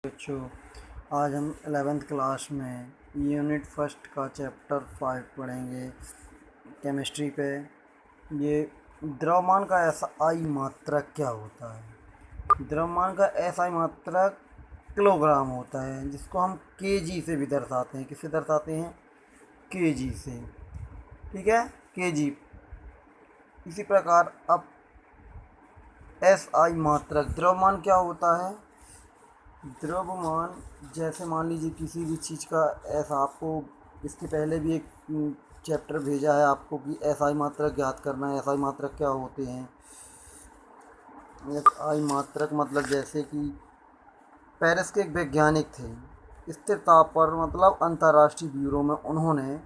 बच्चों, आज हम 11th क्लास में यूनिट फर्स्ट का चैप्टर 5 पढ़ेंगे केमिस्ट्री पे। ये द्रव्यमान का एसआई मात्रक क्या होता है। द्रव्यमान का एसआई मात्रक किलोग्राम होता है, जिसको हम केजी से भी दर्शाते हैं। किससे दर्शाते हैं? केजी से। ठीक है, केजी। इसी प्रकार अब एसआई मात्रक द्रव्यमान क्या होता है। द्रव्यमान, जैसे मान लीजिए किसी भी चीज़ का ऐसा, आपको इसके पहले भी एक चैप्टर भेजा है आपको कि एसआई मात्रक ज्ञात करना है। एसआई मात्रक क्या होते हैं? एसआई मात्रक मतलब जैसे कि पेरिस के एक वैज्ञानिक थे, स्थिर ताप पर मतलब अंतर्राष्ट्रीय ब्यूरो में उन्होंने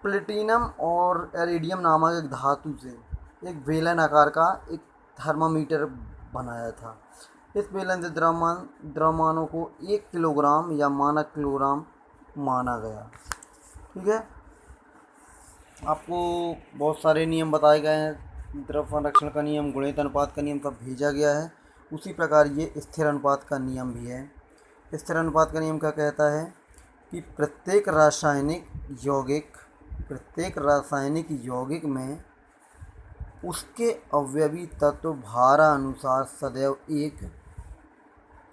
प्लेटिनम और एरिडियम नामक एक धातु से एक बेलन आकार का एक थर्मामीटर बनाया था। इस बेलन से द्रव्यमानों को 1 किलोग्राम या मानक किलोग्राम माना गया। ठीक है, आपको बहुत सारे नियम बताए गए हैं। द्रव संरक्षण का नियम, गुणित अनुपात का नियम सब भेजा गया है। उसी प्रकार ये स्थिर अनुपात का नियम भी है। स्थिर अनुपात का नियम क्या कहता है कि प्रत्येक रासायनिक यौगिक में उसके अवयवी तत्व भारानुसार सदैव एक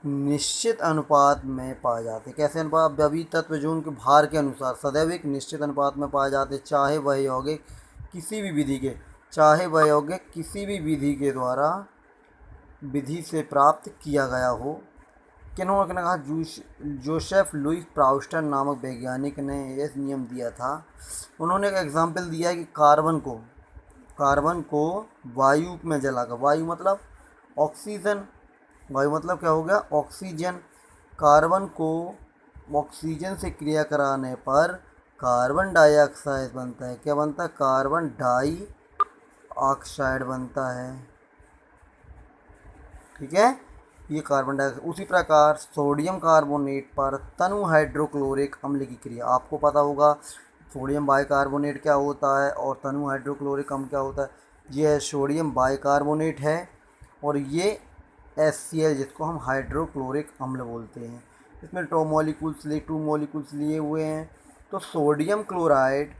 निश्चित अनुपात में पाए जाते। कैसे अनुपात? अवयवी तत्व जो उनके भार के अनुसार सदैव एक निश्चित अनुपात में पाए जाते, चाहे वह यौगिक किसी भी विधि के द्वारा विधि से प्राप्त किया गया हो। किन्होंने कहा? जोसेफ लुई प्राउस्टर नामक वैज्ञानिक ने यह नियम दिया था। उन्होंने एक एग्जाम्पल दिया है कि कार्बन को वायु में जलाकर, वायु मतलब ऑक्सीजन, वायु मतलब क्या हो गया? ऑक्सीजन। कार्बन को ऑक्सीजन से क्रिया कराने पर कार्बन डाइऑक्साइड बनता है। क्या बनता है? कार्बन डाई ऑक्साइड बनता है। ठीक है, ये कार्बन डाइऑक्साइड। उसी प्रकार सोडियम कार्बोनेट पर तनु हाइड्रोक्लोरिक अम्ल की क्रिया, आपको पता होगा सोडियम बाइकार्बोनेट क्या होता है और तनु हाइड्रोक्लोरिक अम्ल क्या होता है। यह सोडियम बाइकार्बोनेट है और ये HCl, जिसको हम हाइड्रोक्लोरिक अम्ल बोलते हैं। इसमें टू मॉलिक्यूल्स लिए हुए हैं। तो सोडियम क्लोराइड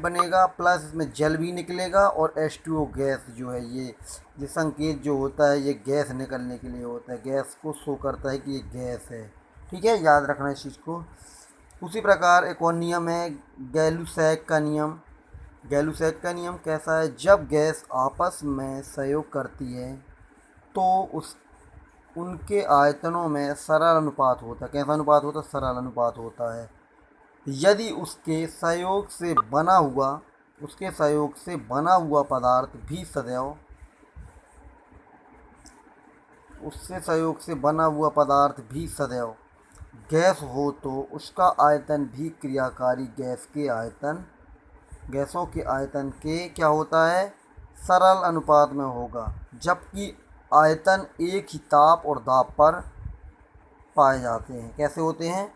बनेगा, प्लस इसमें जल भी निकलेगा और H2O गैस जो है, ये संकेत जो होता है ये गैस निकलने के लिए होता है। गैस को शो करता है कि ये गैस है। ठीक है, याद रखना इस चीज़ को। उसी प्रकार एक और नियम है गैलुसैक का नियम। गैलुसैक का नियम कैसा है? जब गैस आपस में सहयोग करती है तो उनके आयतनों में सरल अनुपात होता है। कैसा अनुपात होता है? सरल अनुपात होता है। यदि उसके सहयोग से बना हुआ पदार्थ भी सदैव गैस हो तो उसका आयतन भी क्रियाकारी गैसों के आयतन के क्या होता है? सरल अनुपात में होगा, जबकि आयतन एक ही ताप और दाब पर पाए जाते हैं। कैसे होते हैं?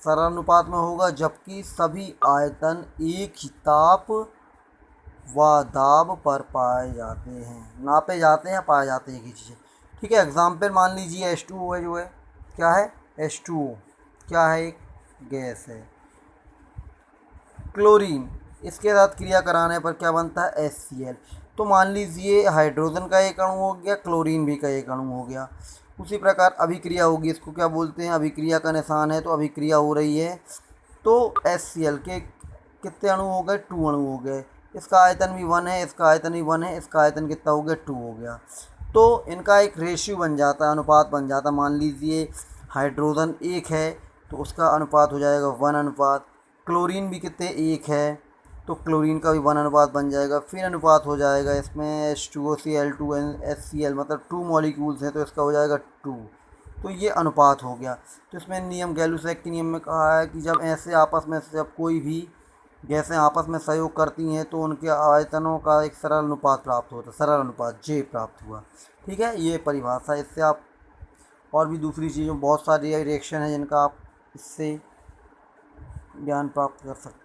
सरल अनुपात में होगा, जबकि सभी आयतन एक ही ताप व दाब पर पाए जाते हैं। नापे जाते हैं, पाए जाते हैं एक ही चीज़। ठीक है, एग्जाम्पल मान लीजिए H2O है, जो है क्या है? H2O क्या है? एक गैस है। क्लोरीन, इसके साथ क्रिया कराने पर क्या बनता है? HCl। तो मान लीजिए हाइड्रोजन का एक अणु हो गया, क्लोरीन भी का एक अणु हो गया। उसी प्रकार अभिक्रिया होगी, इसको क्या बोलते हैं? अभिक्रिया का निशान है, तो अभिक्रिया हो रही है। तो HCl के कितने अणु हो गए? 2 अणु हो गए। इसका आयतन भी 1 है, इसका आयतन भी 1 है, इसका आयतन कितना हो गया? 2 हो गया। तो इनका एक रेशियो बन जाता है, अनुपात बन जाता है। मान लीजिए हाइड्रोजन 1 है तो उसका अनुपात हो जाएगा 1 अनुपात। क्लोरीन भी कितने? 1 है, तो क्लोरीन का भी 1 अनुपात बन जाएगा। फिर अनुपात हो जाएगा इसमें H2OCl2HCl, मतलब 2 मॉलिक्यूल्स हैं तो इसका हो जाएगा 2। तो ये अनुपात हो गया। तो इसमें नियम गैलुसैक के नियम में कहा है कि जब कोई भी गैसें आपस में सहयोग करती हैं तो उनके आयतनों का एक सरल अनुपात प्राप्त होता है। सरल अनुपात J प्राप्त हुआ। ठीक है, ये परिभाषा। इससे आप और भी दूसरी चीज़ों, बहुत सारी रिएक्शन है जिनका आप इससे ज्ञान प्राप्त कर सकते हैं।